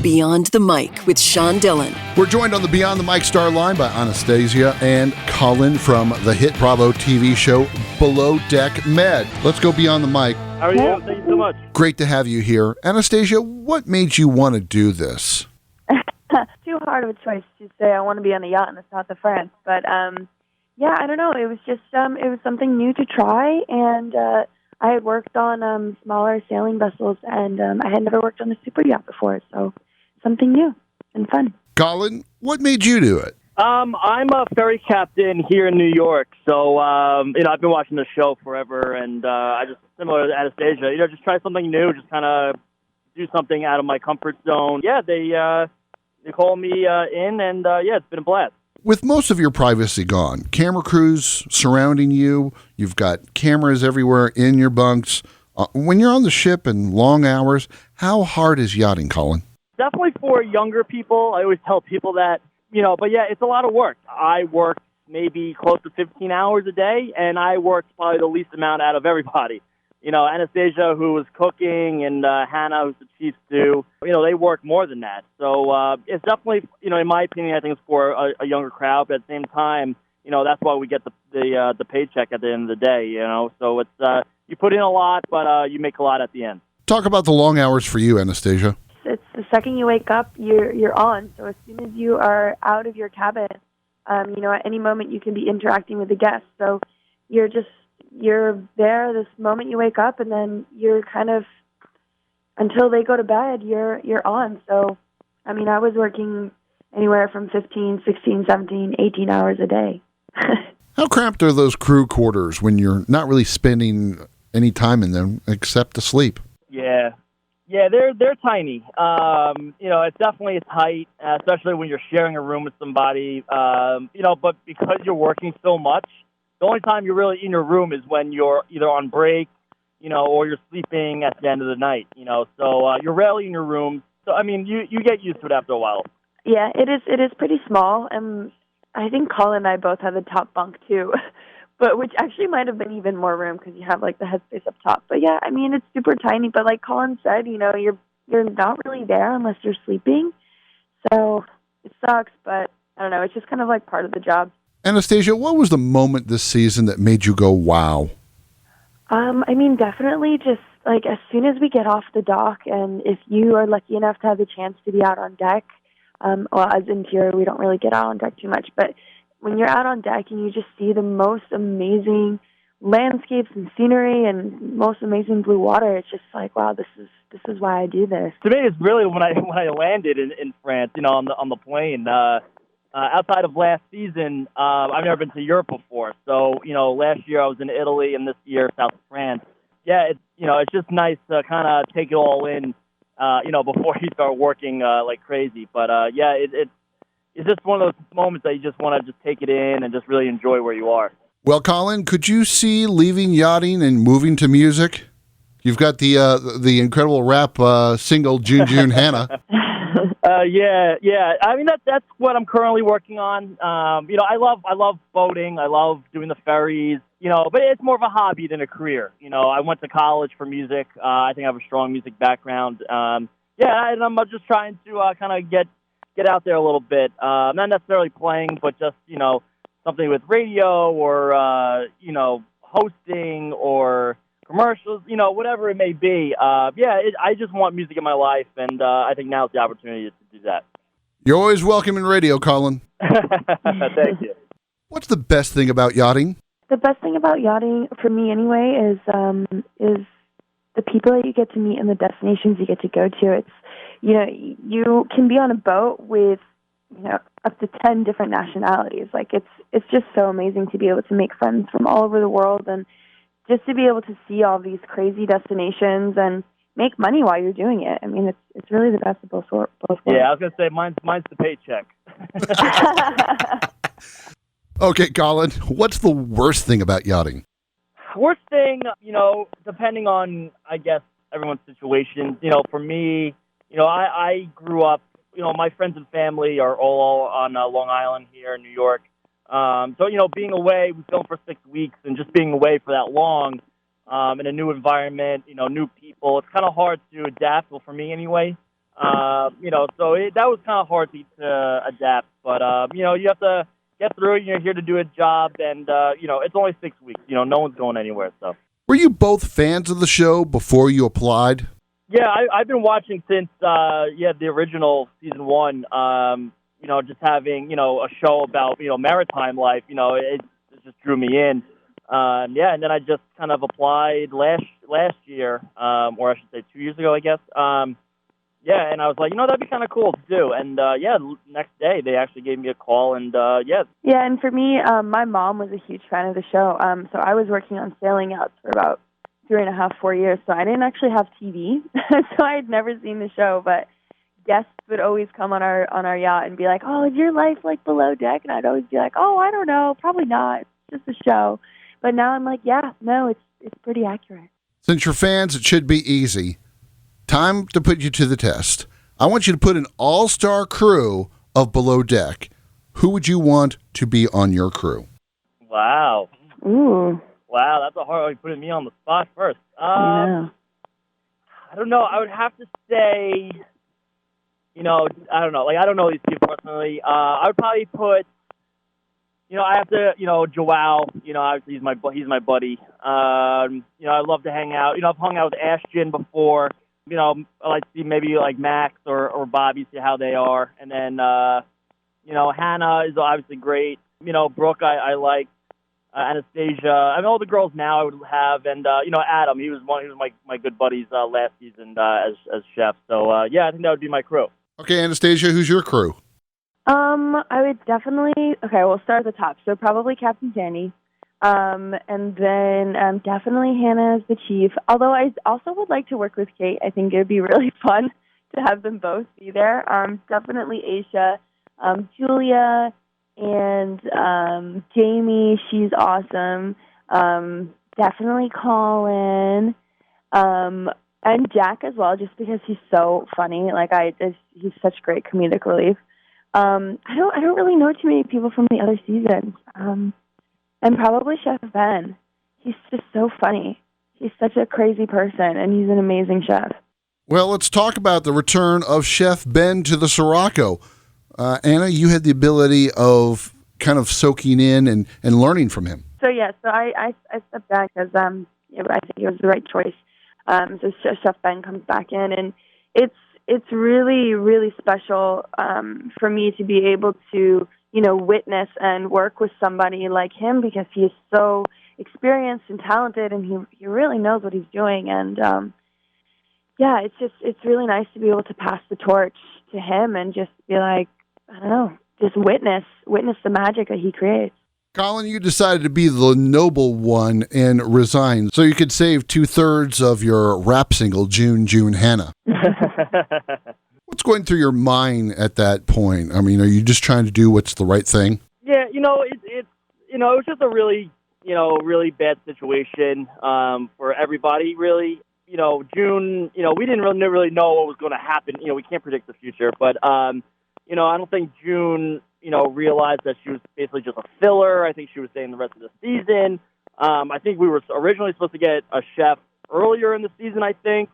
Beyond the Mic with Sean Dillon. We're joined on the Beyond the Mic star line by Anastasia and Colin from the hit Bravo TV show Below Deck Med. Let's go Beyond the Mic. How are you? Thank you so much. Great to have you here. Anastasia, what made you want to do this? Too hard of a choice to say I want to be on a yacht in the south of France. But, yeah, I don't know. It was just, it was something new to try, and I had worked on smaller sailing vessels, and I had never worked on a super yacht before, so something new and fun. Colin, what made you do it? I'm a ferry captain here in New York, so I've been watching the show forever, and I just, similar to Anastasia, just try something new, just kind of do something out of my comfort zone. Yeah, they called me in, and it's been a blast. With most of your privacy gone, camera crews surrounding you, you've got cameras everywhere in your bunks. When you're on the ship and long hours, how hard is yachting, Colin? Definitely for younger people. I always tell people that, but yeah, it's a lot of work. I work maybe close to 15 hours a day, and I work probably the least amount out of everybody. Anastasia, who was cooking, and Hannah, who's the chief stew, they work more than that. So it's definitely, in my opinion, I think it's for a younger crowd. But at the same time, that's why we get the paycheck at the end of the day. So it's you put in a lot, but you make a lot at the end. Talk about the long hours for you, Anastasia. It's the second you wake up, you're on. So as soon as you are out of your cabin, at any moment you can be interacting with the guests. So you're there this moment you wake up, and then you're kind of, until they go to bed, you're on. So, I was working anywhere from 15, 16, 17, 18 hours a day. How cramped are those crew quarters when you're not really spending any time in them except to sleep? Yeah, they're tiny. It's definitely tight, especially when you're sharing a room with somebody. But because you're working so much, the only time you're really in your room is when you're either on break, or you're sleeping at the end of the night, So you're rarely in your room. So, you get used to it after a while. Yeah, it is pretty small. And I think Colin and I both have the top bunk, too, but which actually might have been even more room because you have, the headspace up top. But, yeah, it's super tiny. But like Colin said, you're not really there unless you're sleeping. So it sucks, but I don't know. It's just kind of part of the job. Anastasia, what was the moment this season that made you go, wow? Definitely just, as soon as we get off the dock, and if you are lucky enough to have the chance to be out on deck, as interior, we don't really get out on deck too much, but when you're out on deck and you just see the most amazing landscapes and scenery and most amazing blue water, it's just wow, this is why I do this. To me, it's really when I landed in France, on the plane. Outside of last season, I've never been to Europe before. So, last year I was in Italy, and this year south of France. Yeah, it's just nice to kind of take it all in, before you start working like crazy. But it's just one of those moments that you just want to just take it in and just really enjoy where you are. Well, Colin, could you see leaving yachting and moving to music? You've got the incredible rap single June Hannah. Yeah. That's what I'm currently working on. I love boating. I love doing the ferries. But it's more of a hobby than a career. I went to college for music. I think I have a strong music background. And I'm just trying to kind of get out there a little bit. Not necessarily playing, but just something with radio or hosting or commercials, whatever it may be. I just want music in my life, and I think now's the opportunity to do that. You're always welcome in radio, Colin. Thank you. What's the best thing about yachting? The best thing about yachting, for me anyway, is the people that you get to meet and the destinations you get to go to. It's, you can be on a boat with, up to 10 different nationalities. It's just so amazing to be able to make friends from all over the world, and just to be able to see all these crazy destinations and make money while you're doing it. It's really the best of both worlds. Yeah, I was going to say, mine's the paycheck. Okay, Colin, what's the worst thing about yachting? Worst thing, depending on, I guess, everyone's situation. For me, I grew up, my friends and family are all on Long Island here in New York. So, being away, we filmed for 6 weeks, and just being away for that long in a new environment, new people, it's kind of hard to adapt, well, for me anyway. So that was kind of hard to adapt. But, you have to get through it. You're here to do a job, and, it's only 6 weeks. No one's going anywhere, so. Were you both fans of the show before you applied? Yeah, I've been watching since, the original season 1. Just having, a show about, maritime life, it just drew me in. And then I just kind of applied last year, or I should say 2 years ago, I guess. And I was like, that'd be kind of cool to do. And, next day they actually gave me a call, and, Yeah, and for me, my mom was a huge fan of the show. So I was working on sailing yachts for about 3.5, 4 years, so I didn't actually have TV, so I had never seen the show, but guests would always come on our yacht and be like, "Oh, is your life like below deck?" And I'd always be like, "Oh, I don't know, probably not. It's just a show." But now I'm like, "Yeah, no, it's pretty accurate." Since you're fans, it should be easy. Time to put you to the test. I want you to put an all-star crew of Below Deck. Who would you want to be on your crew? Wow. Ooh. Wow, that's a hard one, putting me on the spot first. Yeah. I don't know. I would have to say, I don't know. Like, I don't know these people personally. I would probably put, I have to, Joao, obviously he's my buddy. I love to hang out. I've hung out with Ashton before. I like to see maybe like Max or Bobby, see how they are. And then, Hannah is obviously great. Brooke, I like. Anastasia, all the girls now I would have, and Adam, he was my good buddies last season as chef. So I think that would be my crew. Okay, Anastasia, who's your crew? I would definitely. Okay, we'll start at the top. So probably Captain Danny, and then definitely Hannah as the chief. Although I also would like to work with Kate. I think it would be really fun to have them both be there. Definitely Aisha, Julia. And Jamie, she's awesome. Definitely Colin. And Jack as well, just because he's so funny. He's such great comedic relief. I don't really know too many people from the other seasons. And probably Chef Ben. He's just so funny. He's such a crazy person, and he's an amazing chef. Well, let's talk about the return of Chef Ben to the Sirocco. Anna, you had the ability of kind of soaking in and learning from him. So I stepped back because I think it was the right choice. So Chef Ben comes back in, and it's really, really special for me to be able to witness and work with somebody like him, because he's so experienced and talented, and he really knows what he's doing. And it's really nice to be able to pass the torch to him and just be like, I don't know, just witness the magic that he creates. Colin, you decided to be the noble one and resign so you could save 2/3 of your rap single, June, Hannah. What's going through your mind at that point? I mean, are you just trying to do what's the right thing? Yeah, it was just a really, really bad situation for everybody, really. June, we didn't really know what was going to happen. We can't predict the future, but I don't think June, realized that she was basically just a filler. I think she was staying the rest of the season. I think we were originally supposed to get a chef earlier in the season, I think,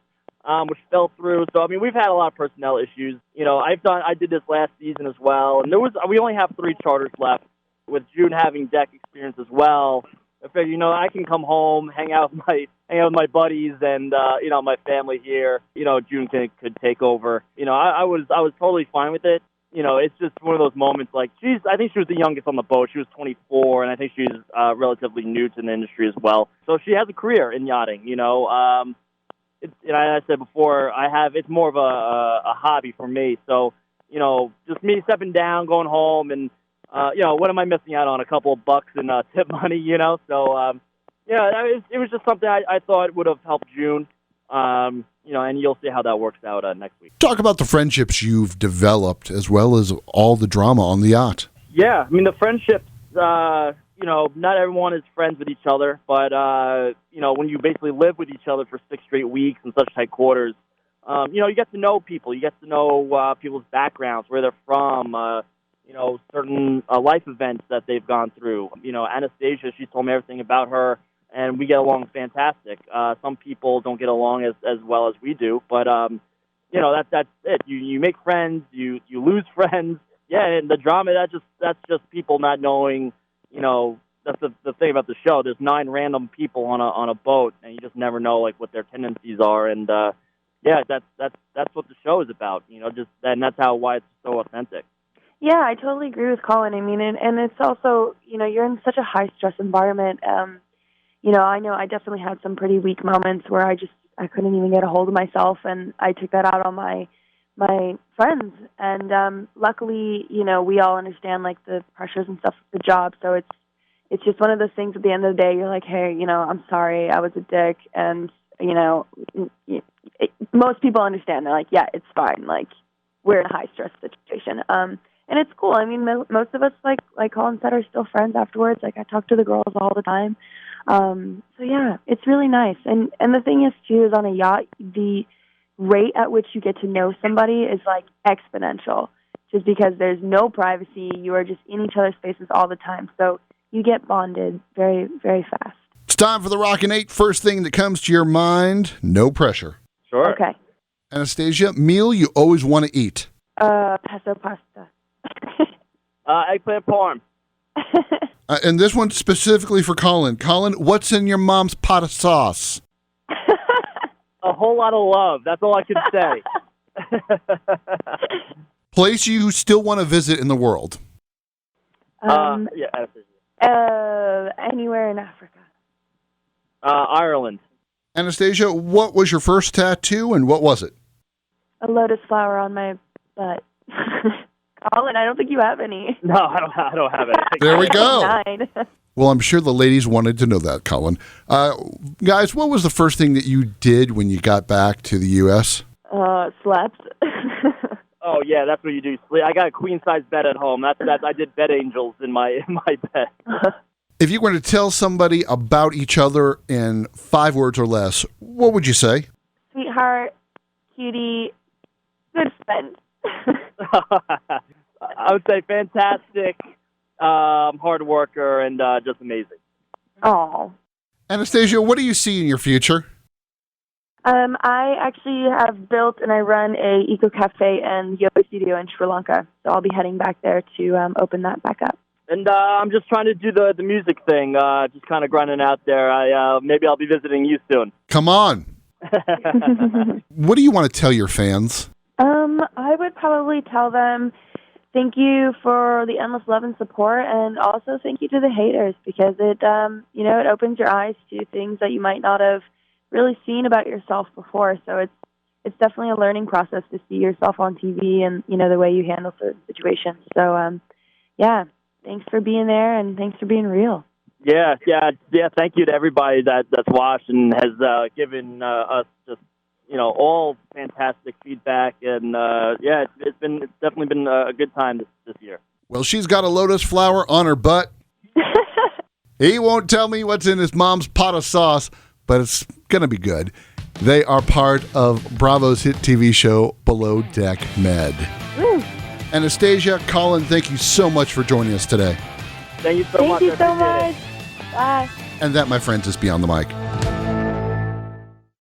which fell through. So, we've had a lot of personnel issues. I did this last season as well, and we only have 3 charters left, with June having deck experience as well. I figured, I can come home, hang out with my buddies and my family here. June could take over. I was totally fine with it. It's just one of those moments. Like, I think she was the youngest on the boat. She was 24, and I think she's relatively new to the industry as well. So she has a career in yachting. I said before, it's more of a hobby for me. So just me stepping down, going home, and what am I missing out on? A couple of bucks in tip money, So it was just something I thought would have helped June. And you'll see how that works out next week. Talk about the friendships you've developed as well as all the drama on the yacht. Yeah, the friendships, not everyone is friends with each other, but, when you basically live with each other for 6 straight weeks in such tight quarters, you get to know people. You get to know people's backgrounds, where they're from, certain life events that they've gone through. Anastasia, she told me everything about her, and we get along fantastic. Some people don't get along as well as we do, but that's it. You make friends, you lose friends. Yeah, and the drama that's just people not knowing. That's the thing about the show. There's 9 random people on a boat, and you just never know like what their tendencies are. And that's what the show is about. And that's why it's so authentic. Yeah, I totally agree with Colin. I mean, and it's also, you're in such a high-stress environment. I know I definitely had some pretty weak moments where I couldn't even get a hold of myself, and I took that out on my friends. And luckily, we all understand, like, the pressures and stuff of the job, so it's just one of those things at the end of the day, you're like, hey, I'm sorry, I was a dick, and, most people understand. They're like, yeah, it's fine, like, we're in a high-stress situation. And it's cool. I mean, most of us, like Colin said, are still friends afterwards. Like, I talk to the girls all the time. So, yeah, it's really nice. And the thing is, too, is on a yacht, the rate at which you get to know somebody is, like, exponential, just because there's no privacy. You are just in each other's faces all the time. So you get bonded very, very fast. It's time for the Rockin' 8. First thing that comes to your mind, no pressure. Sure. Okay. Anastasia, meal you always want to eat. Pesto pasta. Eggplant parm. And this one's specifically for Colin. Colin, what's in your mom's pot of sauce? A whole lot of love. That's all I can say. Place you still want to visit in the world? Anywhere in Africa. Ireland. Anastasia, what was your first tattoo and what was it? A lotus flower on my butt. Colin, I don't think you have any. No, I don't have any. There we go. 9. Well, I'm sure the ladies wanted to know that, Colin. Guys, what was the first thing that you did when you got back to the U.S.? Slept. Oh yeah, that's what you do. Sleep. I got a queen size bed at home. That's I did bed angels in my bed. If you were to tell somebody about each other in 5 words or less, what would you say? Sweetheart, cutie, good friend. I would say fantastic, hard worker, and just amazing. Oh. Anastasia, what do you see in your future? I actually have built and I run a eco cafe and yoga studio in Sri Lanka, so I'll be heading back there to open that back up. And I'm just trying to do the music thing, just kind of grinding out there. Maybe I'll be visiting you soon. Come on. What do you want to tell your fans? I would probably tell them thank you for the endless love and support, and also thank you to the haters, because it opens your eyes to things that you might not have really seen about yourself before. So it's definitely a learning process to see yourself on TV and, the way you handle certain situations. So, thanks for being there, and thanks for being real. Yeah. Thank you to everybody that's watched and has given us just, all fantastic feedback. And it's definitely been a good time this year. Well, she's got a lotus flower on her butt. He won't tell me what's in his mom's pot of sauce, but it's going to be good. They are part of Bravo's hit TV show, Below Deck Med. Woo. Anastasia, Colin, thank you so much for joining us today. Thank you so much. Thank you so much. Bye. And that, my friends, is Beyond the Mic.